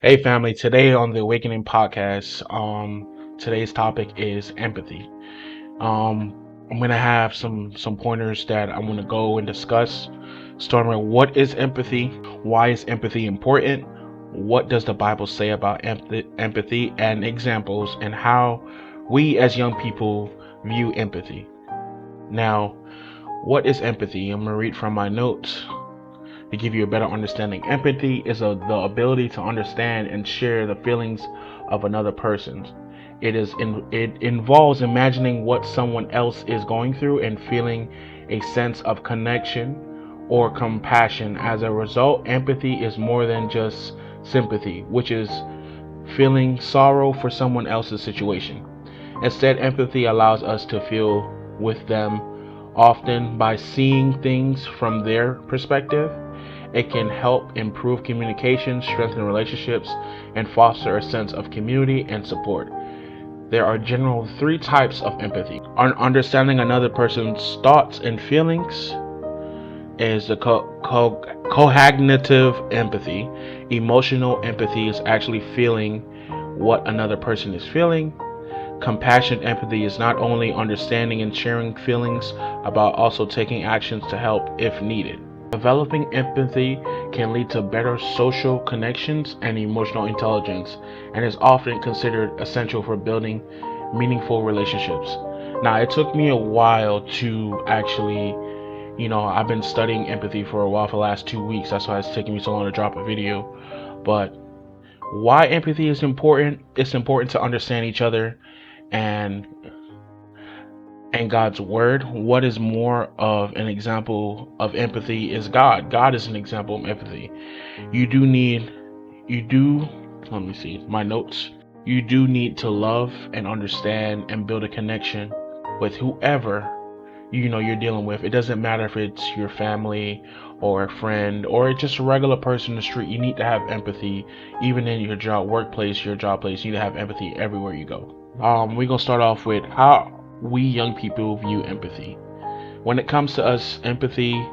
Hey family, today on the Awakening podcast, today's topic is empathy. Um, I'm gonna have some pointers that I'm gonna go and discuss. Starting with what is empathy, why is empathy important, what does the Bible say about empathy, and examples, and how we as young people view empathy. Now, what is empathy? I'm gonna read from my notes to give you a better understanding. Empathy is the ability to understand and share the feelings of another person. It involves imagining what someone else is going through and feeling a sense of connection or compassion. As a result, empathy is more than just sympathy, which is feeling sorrow for someone else's situation. Instead, empathy allows us to feel with them, often by seeing things from their perspective. It can help improve communication, strengthen relationships, and foster a sense of community and support. There are generally three types of empathy. Understanding another person's thoughts and feelings is the cognitive empathy. Emotional empathy is actually feeling what another person is feeling. Compassionate empathy is not only understanding and sharing feelings, about also taking actions to help if needed. Developing empathy can lead to better social connections and emotional intelligence, and is often considered essential for building meaningful relationships. Now, it took me a while to actually, I've been studying empathy for a while, for the last 2 weeks. That's why it's taking me so long to drop a video. But why empathy is important? It's important to understand each other and God's word. What is more of an example of empathy is God. God is an example of empathy. You do need, you do, let me see, my notes. You do need to love and understand and build a connection with whoever you're dealing with. It doesn't matter if it's your family or a friend or just a regular person in the street. You need to have empathy, even in your job place. You need to have empathy everywhere you go. We're gonna start off with how we young people view empathy. When it comes to us, empathy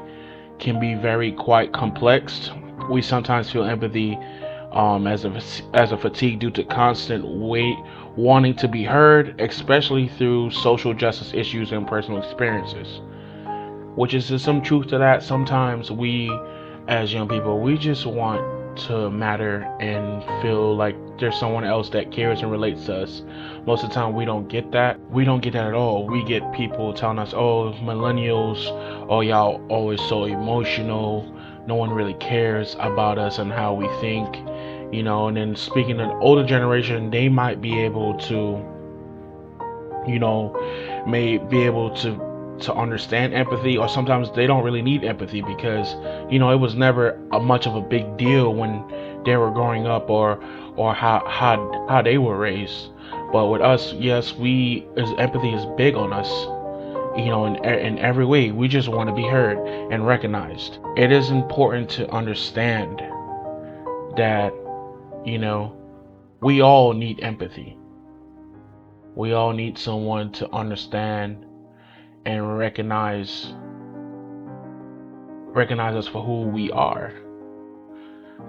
can be very quite complex. We sometimes feel empathy as a fatigue due to constant wait, wanting to be heard, especially through social justice issues and personal experiences. Which is just some truth to that. Sometimes we, as young people, we just want to matter and feel like there's someone else that cares and relates to us. Most of the time, we don't get that. We don't get that at all. We get people telling us, "Oh, millennials, oh y'all always so emotional. No one really cares about us and how we think." And then speaking to the older generation, they might be able to, you know, may be able to understand empathy, or sometimes they don't really need empathy because it was never a much of a big deal when they were growing up, or how they were raised. But with us, yes, we as empathy is big on us, in every way. We just want to be heard and recognized. It is important to understand that you know we all need empathy. We all need someone to understand and recognize us for who we are.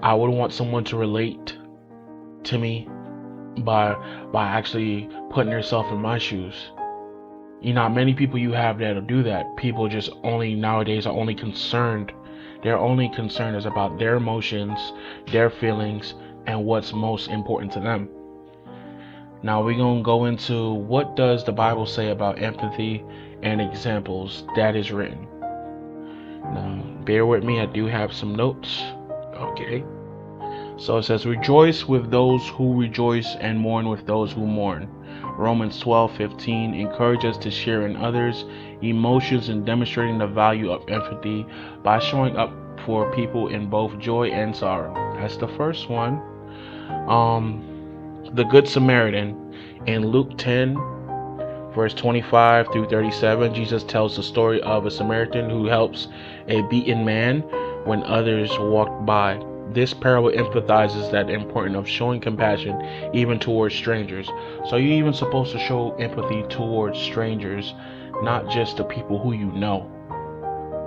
I would want someone to relate to me by actually putting yourself in my shoes. Many people you have that'll do that. People just only nowadays are only concerned. Their only concern is about their emotions, their feelings, and what's most important to them. Now we're gonna go into what does the Bible say about empathy and examples that is written. Now, bear with me, I do have some notes. Okay. So it says, rejoice with those who rejoice and mourn with those who mourn. Romans 12:15 encourages us to share in others' emotions and demonstrating the value of empathy by showing up for people in both joy and sorrow. That's the first one. The Good Samaritan. In Luke 10, verse 25 through 37, Jesus tells the story of a Samaritan who helps a beaten man when others walk by. This parable emphasizes that importance of showing compassion even towards strangers. So you're even supposed to show empathy towards strangers, not just the people who you know.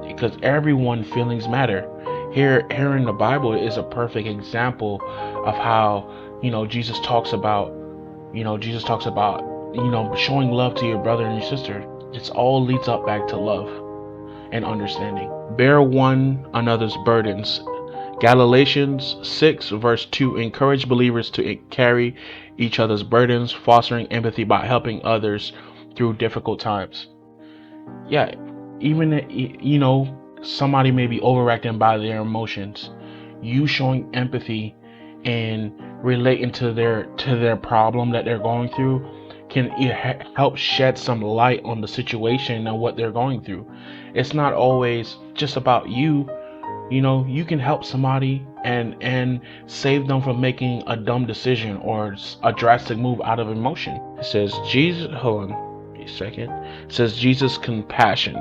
Because everyone's feelings matter. Here in the Bible is a perfect example of how, Jesus talks about, showing love to your brother and your sister. It's all leads up back to love and understanding. Bear one another's burdens. Galatians 6 verse 2 encourage believers to carry each other's burdens, fostering empathy by helping others through difficult times. Yeah, even somebody may be overacting by their emotions. You showing empathy and relating to their problem that they're going through can help shed some light on the situation and what they're going through. It's not always just about you. You can help somebody and save them from making a dumb decision or a drastic move out of emotion. It says Jesus, hold on a second. It says Jesus compassion.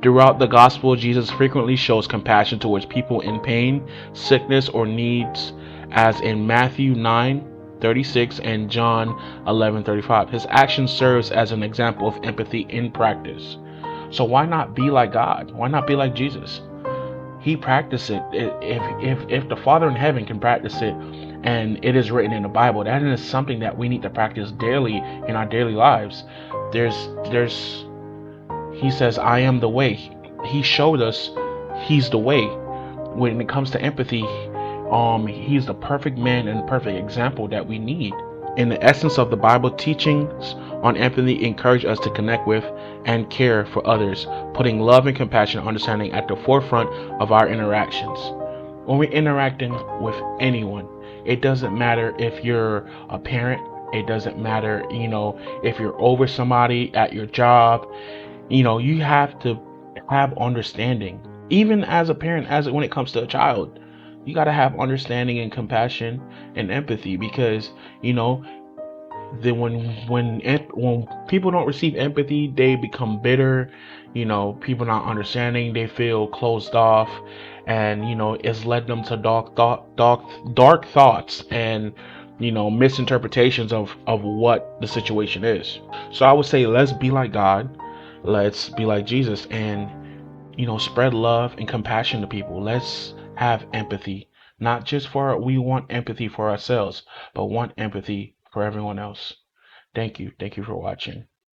Throughout the gospel, Jesus frequently shows compassion towards people in pain, sickness, or needs, as in Matthew 9:36 and John 11:35. His action serves as an example of empathy in practice. So why not be like God? Why not be like Jesus? He practiced it. If the Father in heaven can practice it, and it is written in the Bible, that is something that we need to practice daily in our daily lives. There's He says, I am the way. He showed us he's the way. When it comes to empathy, he's the perfect man and perfect example that we need. In the essence of the Bible, teachings on empathy encourage us to connect with and care for others, putting love and compassion and understanding at the forefront of our interactions. When we're interacting with anyone, it doesn't matter if you're a parent, it doesn't matter, if you're over somebody at your job, you have to have understanding. Even as a parent, as when it comes to a child, you got to have understanding and compassion and empathy, because then when people don't receive empathy, they become bitter. People not understanding, they feel closed off, and it's led them to dark thoughts and misinterpretations of what the situation is. So I would say, let's be like God. Let's be like Jesus, and spread love and compassion to people. Let's have empathy, not just we want empathy for ourselves, but want empathy for everyone else. Thank you for watching.